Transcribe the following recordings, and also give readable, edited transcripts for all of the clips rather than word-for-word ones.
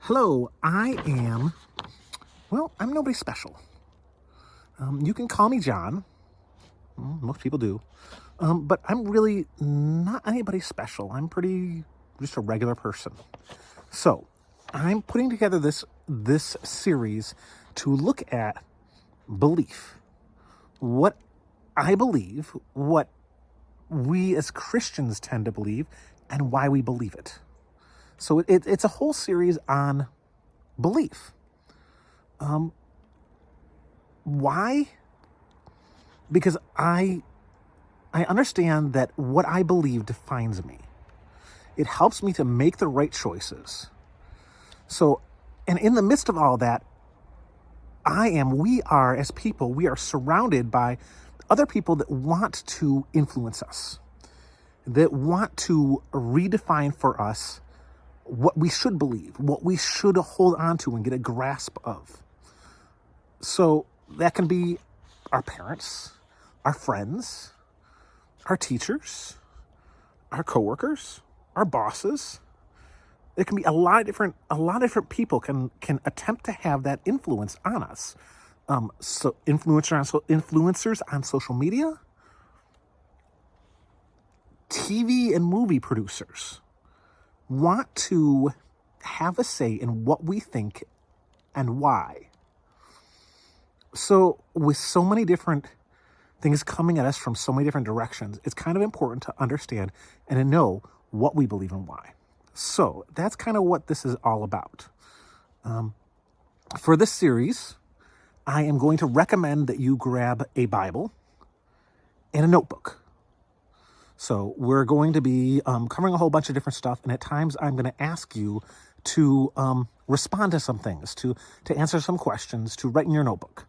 Hello, I'm nobody special. You can call me John. Most people do. But I'm really not anybody special. I'm just a regular person. So, I'm putting together this series to look at belief. What I believe, what we as Christians tend to believe, and why we believe it. So it's a whole series on belief. Why? Because I understand that what I believe defines me. It helps me to make the right choices. So, and in the midst of all that, we are, as people, we are surrounded by other people that want to influence us, that want to redefine for us what we should believe, what we should hold on to and get a grasp of. So that can be our parents, our friends, our teachers, our coworkers, our bosses. It can be a lot of different people can attempt to have that influence on us. So influencers on social media, TV and movie producers want to have a say in what we think and why. So with so many different things coming at us from so many different directions, it's kind of important to understand and to know what we believe and why. So that's kind of what this is all about. For this series, I am going to recommend that you grab a Bible and a notebook. So we're going to be covering a whole bunch of different stuff, and at times I'm going to ask you to respond to some things, to answer some questions, to write in your notebook.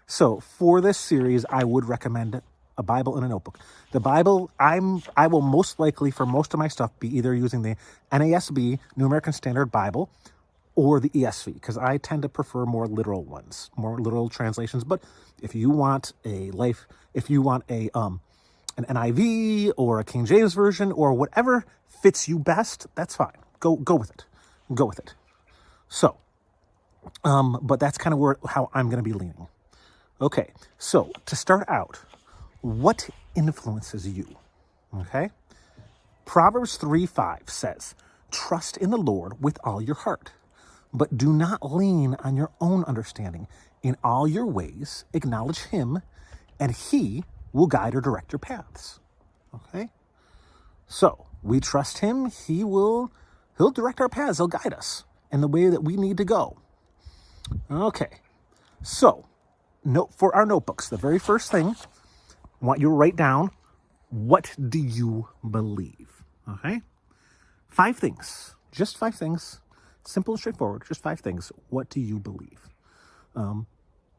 So for this series, I would recommend a Bible and a notebook. The Bible, I will most likely, for most of my stuff, be either using the NASB, New American Standard Bible, or the ESV, because I tend to prefer more literal ones, more literal translations. But if you want an NIV or a King James version or whatever fits you best, that's fine. Go with it. Go with it. So, but that's kind of how I'm going to be leaning. Okay, so to start out, what influences you? Okay? Proverbs 3:5 says, "Trust in the Lord with all your heart, but do not lean on your own understanding. In all your ways, acknowledge him, and he will guide or direct your paths." Okay? So, we trust him. He'll direct our paths. He'll guide us in the way that we need to go. Okay. So, for our notebooks, the very first thing, I want you to write down, what do you believe? Okay? 5 things. Just 5 things. Simple and straightforward. Just 5 things. What do you believe?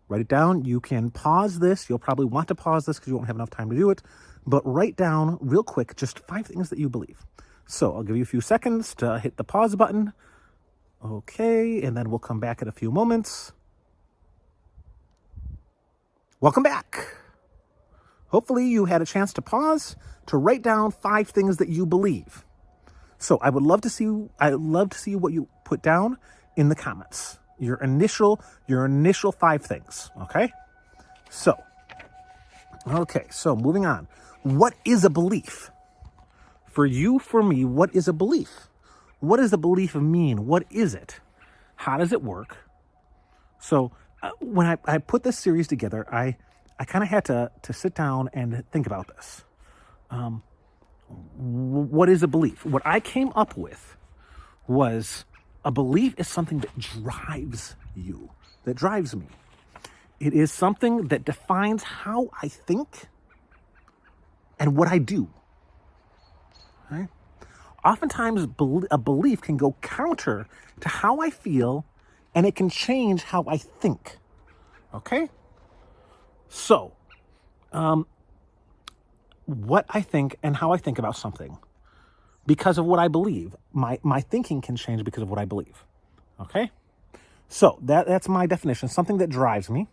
Write it down. You can pause this. You'll probably want to pause this because you won't have enough time to do it. But write down real quick just 5 things that you believe. So I'll give you a few seconds to hit the pause button. Okay, and then we'll come back in a few moments. Welcome back. Hopefully you had a chance to pause to write down 5 things that you believe. So I'd love to see what you put down in the comments. Your initial 5 things, okay? So moving on. What is a belief? For you, for me, what is a belief? What does a belief mean? What is it? How does it work? So when I put this series together, I kind of had to sit down and think about this. What is a belief? What I came up with was a belief is something that drives you, that drives me. It is something that defines how I think and what I do. Okay? Oftentimes, a belief can go counter to how I feel, and it can change how I think. Okay? So, what I think and how I think about something, because of what I believe, my thinking can change because of what I believe. Okay? So, that's my definition. Something that drives me,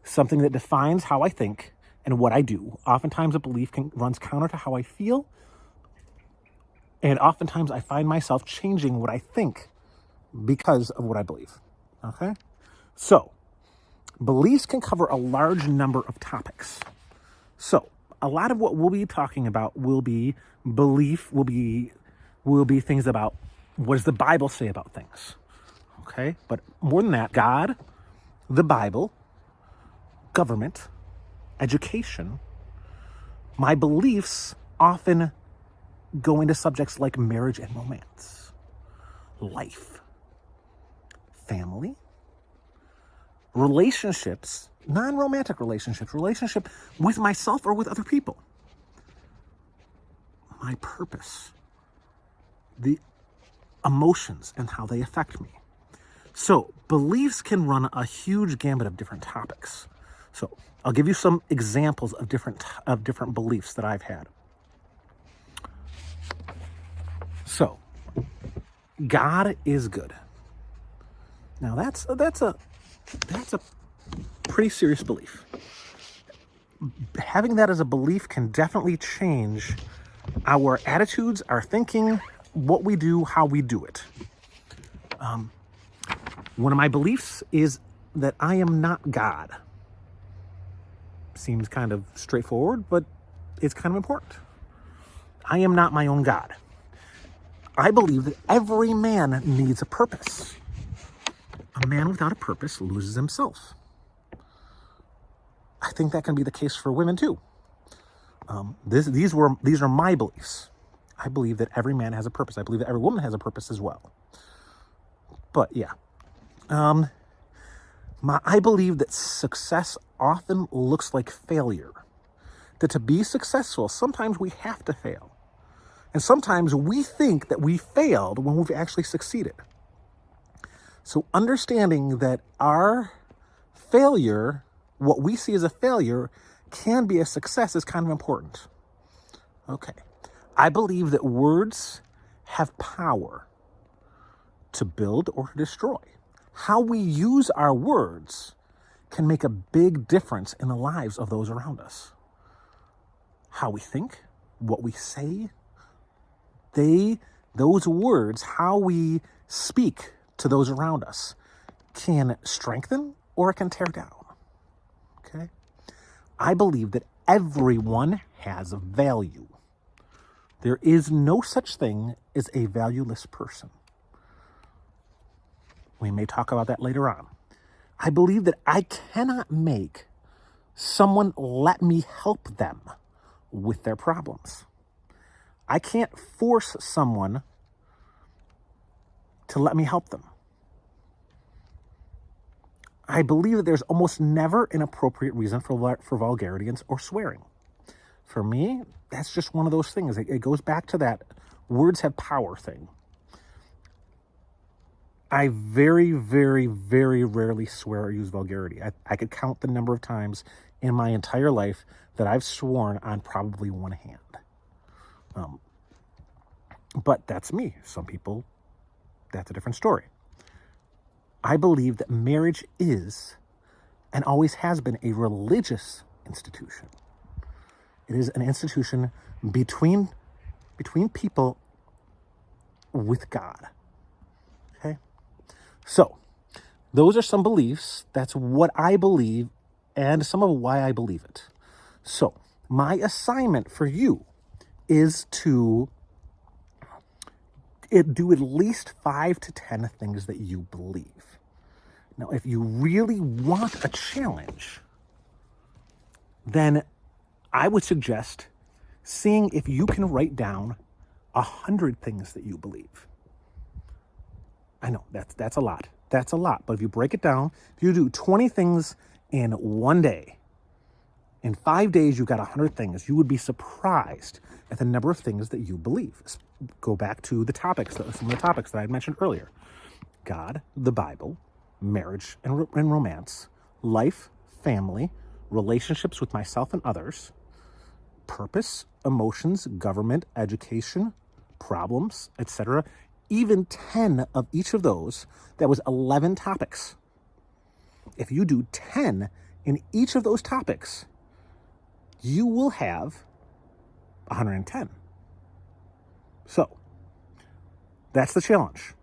something that defines how I think and what I do. Oftentimes, a belief runs counter to how I feel, and oftentimes I find myself changing what I think because of what I believe. Okay? So, beliefs can cover a large number of topics. So, a lot of what we'll be talking about will be belief, will be things about what does the Bible say about things. Okay? But more than that, God, the Bible, government, education, my beliefs often go into subjects like marriage and romance, life, family, relationships, non-romantic relationships, relationship with myself or with other people, my purpose, the emotions and how they affect me. So beliefs can run a huge gamut of different topics. So I'll give you some examples of different beliefs that I've had. So, God is good. Now that's a pretty serious belief. Having that as a belief can definitely change our attitudes, our thinking, what we do, how we do it. One of my beliefs is that I am not God. Seems kind of straightforward, but it's kind of important. I am not my own God. I believe that every man needs a purpose. A man without a purpose loses himself. I think that can be the case for women too. These are my beliefs. I believe that every man has a purpose. I believe that every woman has a purpose as well. But yeah, I believe that success often looks like failure. That to be successful, sometimes we have to fail. And sometimes we think that we failed when we've actually succeeded. So understanding that our failure, what we see as a failure, can be a success is kind of important. Okay. I believe that words have power to build or to destroy. How we use our words can make a big difference in the lives of those around us. How we think, what we say, those words, how we speak to those around us, can strengthen or it can tear down. Okay? I believe that everyone has value. There is no such thing as a valueless person. We may talk about that later on. I believe that I cannot make someone let me help them with their problems. I can't force someone to let me help them. I believe that there's almost never an appropriate reason for vulgarity or swearing. For me, that's just one of those things. It goes back to that words have power thing. I very, very, very rarely swear or use vulgarity. I could count the number of times in my entire life that I've sworn on probably one hand. But that's me. Some people, that's a different story. I believe that marriage is and always has been a religious institution. It is an institution between people with God. Okay? So, those are some beliefs. That's what I believe and some of why I believe it. So, my assignment for you is to do at least 5 to 10 things that you believe. Now, if you really want a challenge, then I would suggest seeing if you can write down 100 things that you believe. I know that's a lot. That's a lot. But if you break it down, if you do 20 things in one day, in 5 days, you got 100 things. You would be surprised at the number of things that you believe. Go back to the topics, some of the topics that I had mentioned earlier. God, the Bible, marriage and romance, life, family, relationships with myself and others, purpose, emotions, government, education, problems, etc. Even 10 of each of those, that was 11 topics. If you do 10 in each of those topics, you will have 110. So, that's the challenge.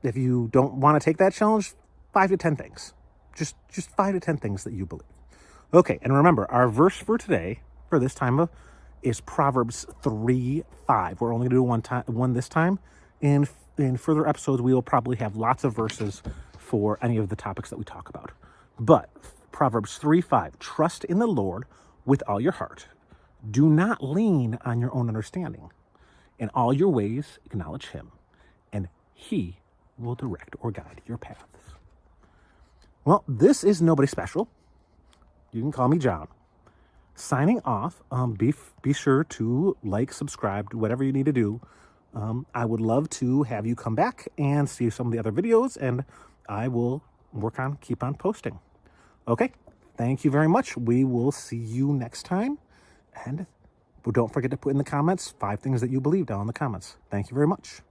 If you don't want to take that challenge, 5 to 10 things. Just 5 to 10 things that you believe. Okay, and remember, our verse for today, for this time, is Proverbs 3:5. We're only going to do one this time. In further episodes, we will probably have lots of verses for any of the topics that we talk about. But Proverbs 3:5, trust in the Lord with all your heart. Do not lean on your own understanding. In all your ways, acknowledge him, and he will direct or guide your paths. Well, this is Nobody Special. You can call me John. Signing off. Be sure to like, subscribe, do whatever you need to do. I would love to have you come back and see some of the other videos, and I will keep on posting. Okay, thank you very much. We will see you next time. And don't forget to put in the comments 5 things that you believe down in the comments. Thank you very much.